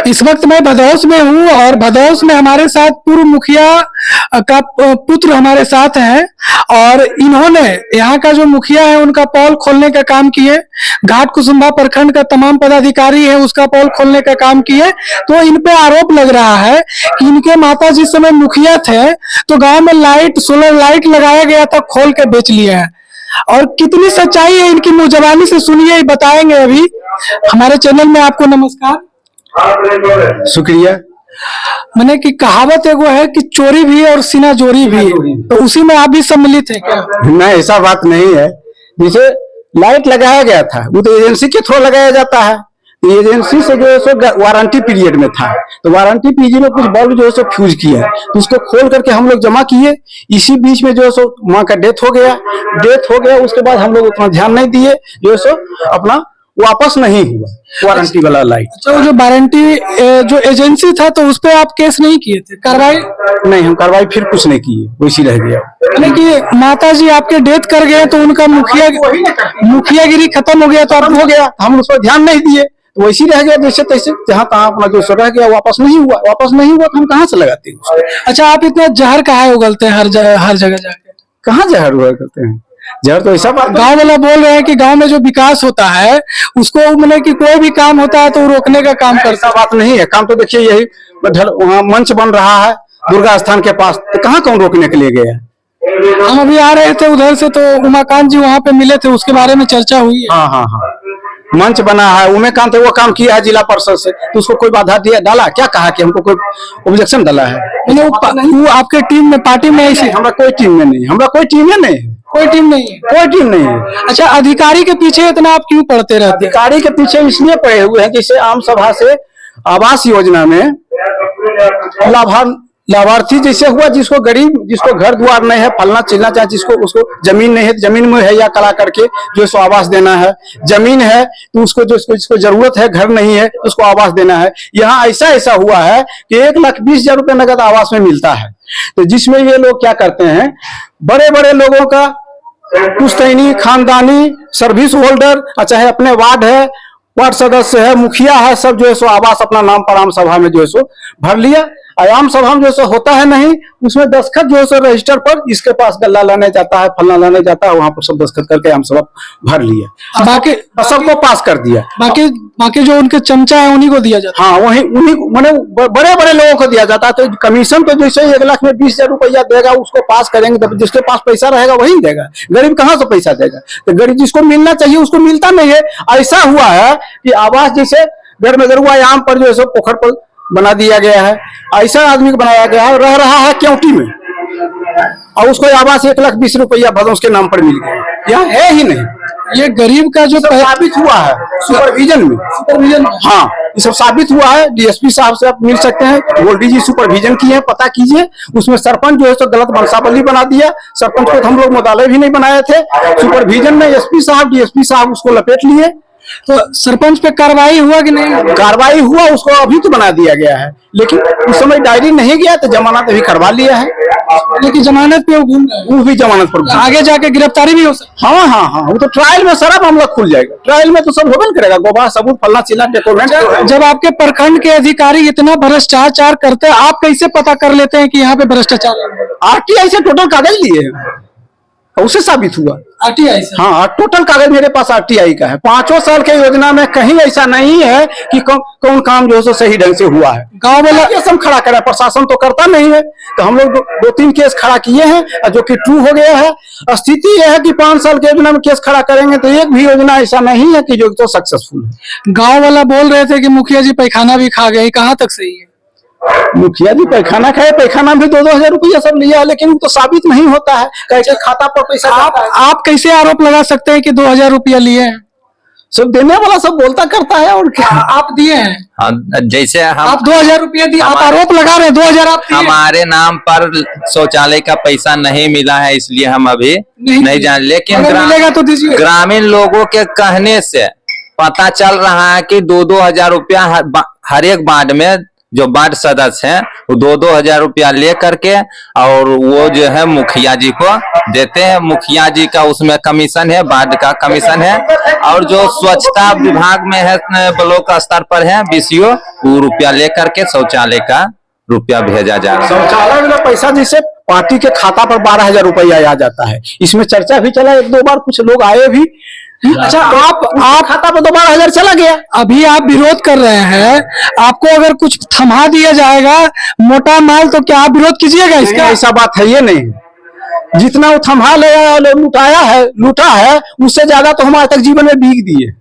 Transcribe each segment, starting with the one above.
इस वक्त मैं भदौस में हूँ और भदौस में हमारे साथ पूर्व मुखिया का पुत्र हमारे साथ हैं और इन्होंने यहाँ का जो मुखिया है उनका पॉल खोलने का काम किए। घाट कुसुम्भा प्रखंड का तमाम पदाधिकारी है उसका पॉल खोलने का काम किए। तो इन पे आरोप लग रहा है कि इनके माता जिस समय मुखिया थे तो गांव में लाइट, सोलर लाइट लगाया गया था, खोल के बेच लिए हैं। और कितनी सच्चाई है इनकी मुंह जबानी से सुनिए, बताएंगे अभी। हमारे चैनल में आपको नमस्कार, शुक्रिया। मैंने कि कहावत एगो है कि चोरी भी और सीना जोरी भी, तो उसी में आप भी सम्मिलित है क्या? नहीं, ऐसा बात नहीं है। जैसे लाइट लगाया गया था वो तो एजेंसी के थ्रू लगाया जाता है। एजेंसी से जो है सो वारंटी पीरियड में था, तो वारंटी पीरियड में कुछ बल्ब जो है सो फ्यूज किया, तो उसको खोल करके हम लोग जमा किए। इसी बीच में जो है सो माँ का डेथ हो गया। उसके बाद हम लोग उतना ध्यान नहीं दिए, जो है सो अपना वापस नहीं हुआ वारंटी वाला लाइट। अच्छा, वो जो वारंटी जो एजेंसी था तो उस पर आप केस नहीं किए थे, कार्रवाई? नहीं, हम कार्रवाई फिर कुछ नहीं किए, वैसी रह गया। यानी कि माता जी आपके डेथ कर गए तो उनका मुखियागिरी खत्म हो गया, तो आप हो गया, हम उस पर ध्यान नहीं दिए, तो वैसी रह गया जैसे तैसे, जहाँ तहाँ अपना जो रह गया। वापस नहीं हुआ तो हम कहाँ से लगाते हैं? अच्छा, आप इतना जहर कहाँ उगलते हैं हर जगह जाके? कहाँ जहर हुआ करते हैं? जहर तो ऐसा बात, गांव वाला बोल रहे हैं कि गांव में जो विकास होता है उसको मतलब कि कोई भी काम होता है तो रोकने का काम करता है। ऐसा बात नहीं है। काम तो देखिए यही वहाँ मंच बन रहा है दुर्गा स्थान के पास, तो कहाँ कौन रोकने के लिए गया? हम अभी आ रहे थे उधर से तो उमाकांत जी वहाँ पे मिले थे, उसके बारे में चर्चा हुई है। हाँ, मंच बना है, उमाकांत है, वो काम किया है जिला परिषद से, तो उसको कोई बाधा डाला क्या? कहा कि हमको कोई ऑब्जेक्शन डाला है? वो आपके टीम में, पार्टी में ऐसी? हमरा कोई टीम में नहीं, कोई टीम नहीं है। अच्छा, अधिकारी के पीछे इतना आप क्यों पढ़ते रहते? अधिकारी के पीछे इसलिए पड़े हुए हैं, जैसे आम सभा से आवास योजना में लाभार्थी जैसे हुआ, जिसको गरीब, जिसको घर द्वार नहीं है, फलना चिलना, चाहे जिसको उसको जमीन नहीं है, जमीन मुहैया करा करके जो सो आवास देना है। जमीन है तो उसको जिसको जरूरत है, घर नहीं है तो उसको आवास देना है। यहाँ ऐसा हुआ है कि 1,20,000 रुपए नगद आवास में मिलता है। तो जिसमें ये लोग क्या करते हैं, बड़े बड़े लोगों का पुश्तैनी, खानदानी, सर्विस होल्डर, चाहे अपने वार्ड सदस्य है, मुखिया है, सब जो है सो आवास अपना नाम पर आम सभा में जो है सो भर लिया। आम सभा में जो सो होता है नहीं, उसमें दस्तखत जो है सो रजिस्टर पर इसके पास गल्ला लाने जाता है, फलना लाने जाता है, वहां पर सब दस्तखत करके आम सभा भर लिया, बाकी सबको पास कर दिया। बाकी जो उनके चमचा है उन्हीं को दिया जाता है। हाँ, उन्हीं मैंने बड़े बड़े लोगों को दिया जाता है। तो कमीशन पे जैसे 1,20,000 रुपया देगा, उसको पास करेंगे, तब जिसके पास पैसा रहेगा वही देगा। गरीब कहाँ से पैसा देगा? तो गरीब जिसको मिलना चाहिए उसको मिलता नहीं है। ऐसा हुआ है कि आवास जैसे घर में गरुआ आम पर जो है सो पोखर पर बना दिया गया है, ऐसा आदमी को बनाया गया है, रह रहा है क्योंटी में, और उसको आवास 1,20,000 रुपया भदौस के नाम पर मिल गया। यहाँ है ही नहीं। ये गरीब का जो साबित हुआ है सुपरविजन में, हाँ, ये सब साबित हुआ है। डीएसपी साहब से आप मिल सकते हैं, गोल्डी जी सुपरविजन किए हैं, पता कीजिए। उसमें सरपंच जो है तो गलत वंशावली बना दिया। सरपंच को तो हम लोग मुताले भी नहीं बनाए थे। सुपरविजन में एसपी साहब, डीएसपी साहब उसको लपेट लिए। तो सरपंच पे कार्रवाई हुआ कि नहीं? कार्रवाई हुआ, उसको अभी तो बना दिया गया है, लेकिन उस समय डायरी नहीं गया तो जमानत अभी करवा लिया है। लेकिन जमानत पे वो भी जमानत पर आगे जाके गिरफ्तारी भी हो सकती। हाँ, वो तो ट्रायल में सारा मामला खुल जाएगा। ट्रायल में तो सब होबे करेगा, गोबा सबूत, फलना चिल्ला, डॉक्यूमेंट। जब आपके प्रखंड के अधिकारी इतना भ्रष्टाचार करते हैं, आप कैसे पता कर लेते हैं कि यहाँ पे भ्रष्टाचार? आरटीआई से टोटल कागज लिए हैं, उससे साबित हुआ। आरटीआई से? हाँ, टोटल कागज मेरे पास आरटीआई का है। 5 साल के योजना में कहीं ऐसा नहीं है कि कौन काम जो है सही ढंग से हुआ है। गांव वाला ये सब खड़ा करा, प्रशासन तो करता नहीं है। तो हम लोग 2-3 केस खड़ा किए हैं, जो कि ट्रू हो गया है। स्थिति यह है कि 5 साल के योजना में केस खड़ा करेंगे तो एक भी योजना ऐसा नहीं है कि जो तो सक्सेसफुल है। गाँव वाला बोल रहे थे कि मुखिया जी पैखाना भी खा गए, कहाँ तक सही है? मुखिया जी पैखाना खाए, पैखाना भी 2-2 हजार रुपया सब लिया, लेकिन तो साबित नहीं होता है। कैसे खाता पर पैसा आप कैसे आरोप लगा सकते हैं कि 2,000 रुपया लिए हैं? सब देने वाला सब बोलता करता है, और क्या आप दिए हैं? हाँ, जैसे आप 2,000 रुपया दिए, आप आरोप लगा रहे हैं 2,000 आप दिए? हमारे नाम पर शौचालय का पैसा नहीं मिला है, इसलिए हम अभी नहीं जान, लेकिन मिलेगा तो दीजिए। ग्रामीण लोगों के कहने से पता चल रहा है कि 2-2 हजार रुपया हर एक वार्ड में जो वार्ड सदस्य हैं वो 2-2 हजार रुपया ले करके और वो जो है मुखिया जी को देते हैं। मुखिया जी का उसमें कमीशन है, वार्ड का कमीशन है, और जो स्वच्छता विभाग में है ब्लॉक स्तर पर है BCO, वो रुपया ले करके शौचालय का रुपया भेजा जा रहा है। शौचालय वाला पैसा जैसे पार्टी के खाता पर 12,000 रुपया आ जाता है। इसमें चर्चा भी चला, 1-2 बार कुछ लोग आए भी। अच्छा, आप खाता पर तो 12,000 चला गया। अभी आप विरोध कर रहे हैं, आपको अगर कुछ थमा दिया जाएगा मोटा माल तो क्या आप विरोध कीजिएगा इसका? ऐसा बात है ये नहीं। जितना वो थमा लूटा है उससे ज्यादा तो हमारे तक जीवन में बीत दिए।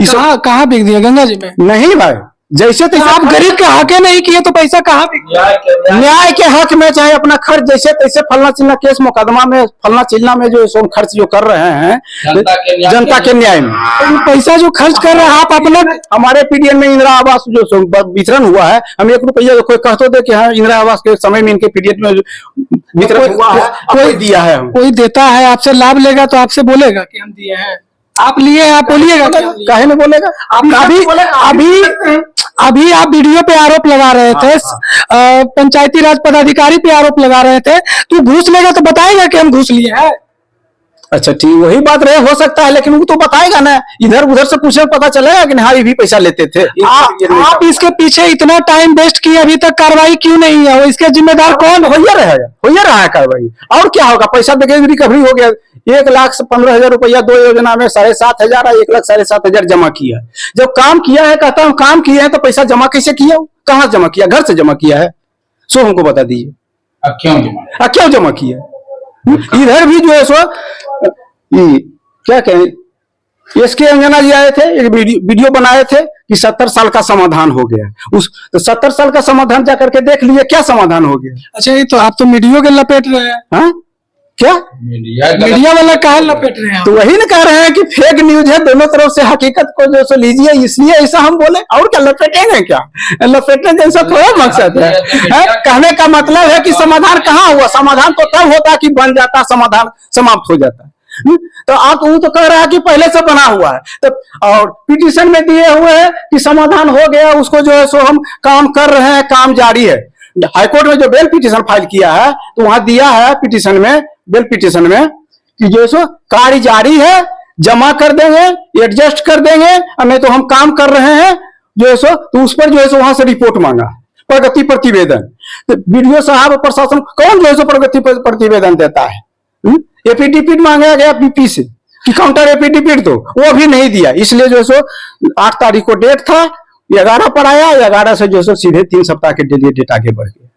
कहाँ बिक दिया? गंगा जी में नहीं भाई, जैसे तो आप गरीब के हक नहीं किए तो पैसा कहाँ बिक गया? न्याय के हक में चाहे अपना खर्च जैसे तैसे फलना चिल्ला केस मुकदमा में फलना चिल्ला में जो सो खर्च जो कर रहे हैं जनता के न्याय में, तो पैसा जो खर्च कर रहे हैं आप अपने हमारे पीडीएन में इंदिरा आवास जो वितरण हुआ है, हम 1 रुपया कोई कह तो दे कि हाँ इंदिरा आवास के समय में इनके पीडीएन में वितरण हुआ है, कोई दिया है। कोई देता है, आपसे लाभ लेगा तो आपसे बोलेगा कि हम दिए हैं। आप लिए, आप बोलिएगा काहे में बोलेगा? अभी आप वीडियो पे आरोप लगा रहे थे, पंचायती राज पदाधिकारी पे आरोप लगा रहे थे, तो घूस लेगा तो बताएगा कि हम घूस लिए हैं। अच्छा ठीक, वही बात रहे, हो सकता है, लेकिन वो तो बताएगा ना, इधर उधर से पूछे पता चलेगा कि हाँ ये भी पैसा लेते थे। आप इसके पीछे इतना टाइम वेस्ट किए, अभी तक कार्रवाई क्यों नहीं है? वो इसके जिम्मेदार कौन? हो रहा है कार्रवाई, और क्या होगा? पैसा देके रिकवरी हो गया। 1,15,000 रुपया 2 योजना में 7,500 और 1,07,500 जमा किया। जब काम किया है, कहता हूँ काम किया है, तो पैसा जमा कैसे किया? कहाँ जमा किया? घर से जमा किया है? सो हमको बता दीजिए क्यों जमा किया? इधर भी जो है सो क्या कहें, SK अंजना जी आए थे, एक वीडियो बनाए थे कि 70 साल का समाधान हो गया। तो 70 साल का समाधान जाकर के देख लिए, क्या समाधान हो गया? अच्छा, ये तो आप तो मीडिया के लपेट रहे हैं। हाँ? क्या मीडिया वाला काहे लपेट रहे हैं? तो वही ना कह रहे हैं कि फेक न्यूज है, दोनों तरफ से हकीकत को जो सो लीजिए, इसलिए ऐसा हम बोले। और क्या लपेटेंगे? क्या लपेटने जैसा थोड़ा मकसद है? कहने का मतलब है कि समाधान कहाँ हुआ? समाधान तो तब होता कि बन जाता, समाधान समाप्त हो जाता। तो आप वो तो कह रहा है कि पहले से बना हुआ है, तो और पिटीशन में दिए हुए हैं कि समाधान हो गया, उसको जो है सो हम काम कर रहे हैं, काम जारी है। हाईकोर्ट में जो बेल पिटीशन फाइल किया है, तो वहां दिया है पिटीशन में, बेल पिटीशन में कि जो है सो कार्य जारी है, जमा कर देंगे, एडजस्ट कर देंगे, और नहीं तो हम काम कर रहे हैं जो है सो, तो उस पर जो है सो वहां से रिपोर्ट मांगा, प्रगति प्रतिवेदन। तो बीडीओ साहब प्रशासन कौन जो है सो प्रगति प्रतिवेदन देता है? एफिडेविट मांगा गया पीपी से कि काउंटर एफिडेविट, तो वो भी नहीं दिया। इसलिए जो है सो 8 तारीख को डेट था, 11 पर आया, 11 से जो है सो सीधे 3 सप्ताह के लिए डेट आगे बढ़ गया।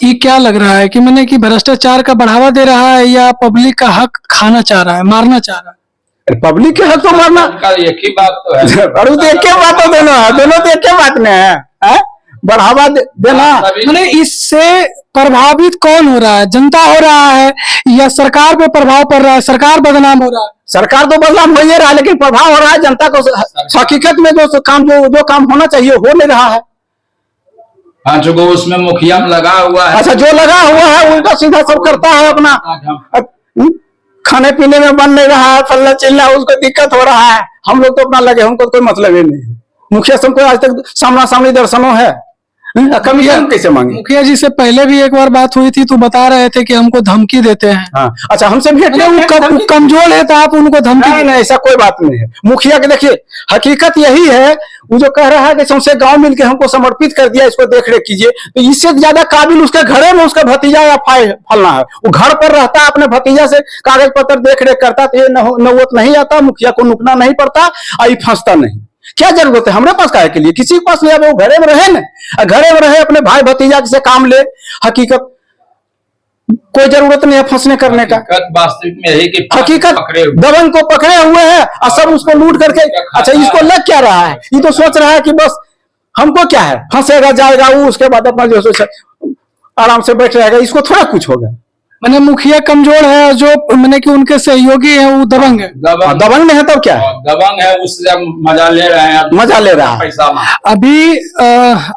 ये क्या लग रहा है कि मैंने कि भ्रष्टाचार का बढ़ावा दे रहा है या पब्लिक का हक खाना चाह रहा है, मारना चाह रहा है? पब्लिक के हक तो मारना एक ही बात तो है, और तो एक ही बात तो दोनों तो एक ही बात में है, बढ़ावा देना। मैंने इससे प्रभावित कौन हो रहा है? जनता हो रहा है या सरकार पे प्रभाव पड़ रहा है? सरकार बदनाम हो रहा है? सरकार तो बदनाम हो ही रहा है, लेकिन प्रभाव हो रहा है जनता को। हकीकत में जो काम होना चाहिए हो नहीं रहा है। हाँ, जो उसमें मुखिया में लगा हुआ है। अच्छा, जो लगा हुआ है उल्टा सीधा सब करता है अपना, खाने पीने में बन नहीं रहा है, फलना चिल्ला, उसको दिक्कत हो रहा है। हम लोग तो अपना लगे, हमको कोई मतलब ही नहीं। मुखिया से हमको आज तक सामना सामनी दर्शनों है, कमीशन कैसे मांगे? मुखिया जी से पहले भी एक बार बात हुई थी, तो बता रहे थे कि हमको धमकी देते हैं। हाँ, अच्छा, हमसे भेंट कमजोर है तो आप उनको धमकी? नहीं, ऐसा कोई बात नहीं है। मुखिया के देखिए, हकीकत यही है, वो जो कह रहा है कि सबसे गांव मिलके हमको समर्पित कर दिया, इसको देख रेख कीजिए, तो इससे ज्यादा काबिल उसके घरे में उसका भतीजा या फलना है। वो घर पर रहता है, अपने भतीजा से कागज पत्र देख रेख करता, तो ये नौबत नहीं आता, मुखिया को नुकना नहीं पड़ता, और फंसता नहीं। क्या जरूरत है हमारे पास? काहे के लिए? किसी के पास नहीं, वो घरे में रहे ना, घरे में रहे, अपने भाई भतीजा से काम ले। हकीकत कोई जरूरत नहीं है फंसने करने का। वास्तविक में यही कि हकीकत दबंग को पकड़े हुए हैं और सब उसको लूट करके। अच्छा, इसको लग क्या रहा है? ये तो सोच रहा है कि बस हमको क्या है, फंसेगा जाएगा वो, उसके बाद अपना जो आराम से बैठ रहेगा, इसको थोड़ा कुछ होगा। मैंने मुखिया कमजोर है और जो मैंने कि उनके सहयोगी हैं वो दबंग है। दबंग में है तब क्या है? दबंग है, उससे मजा ले रहे हैं, मजा ले रहा है। पैसा में। अभी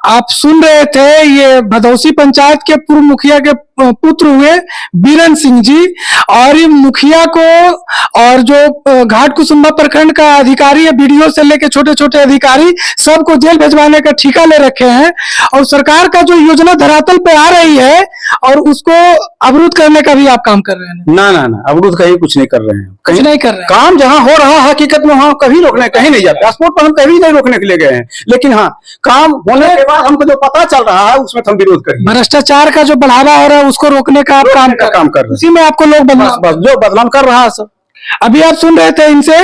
आप सुन रहे थे ये भदौसी पंचायत के पूर्व मुखिया के पुत्र हुए बीरन सिंह जी, और ये मुखिया को और जो घाट कुसुम्भा प्रखंड का अधिकारी है, बीडीओ से लेके छोटे छोटे अधिकारी सबको जेल भिजवाने का ठिका ले रखे हैं। और सरकार का जो योजना धरातल पे आ रही है और उसको अवरुद्ध करने का भी आप काम कर रहे हैं। ना ना ना, अवरुद्ध कहीं कुछ नहीं कर रहे हैं, कुछ नहीं कर रहे हैं। काम जहाँ हो रहा है हकीकत में वहाँ कहीं रोकने कहीं नहीं जाते। पासपोर्ट पर हम कहीं नहीं रोकने के लिए गए हैं, लेकिन हाँ काम होने के बाद हमको जो पता चल रहा है उसमें हम विरोध करेंगे। भ्रष्टाचार का जो बढ़ावा हो रहा है उसको रोकने का आप काम कर कर रहे हैं। उसी में आपको लोग बदलाव बस जो बदलाव कर रहा है सर। अभी आप सुन रहे थे इनसे।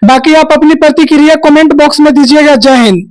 बाकी आप अपनी प्रतिक्रिया कमेंट बॉक्स में दीजिएगा। जय हिंद।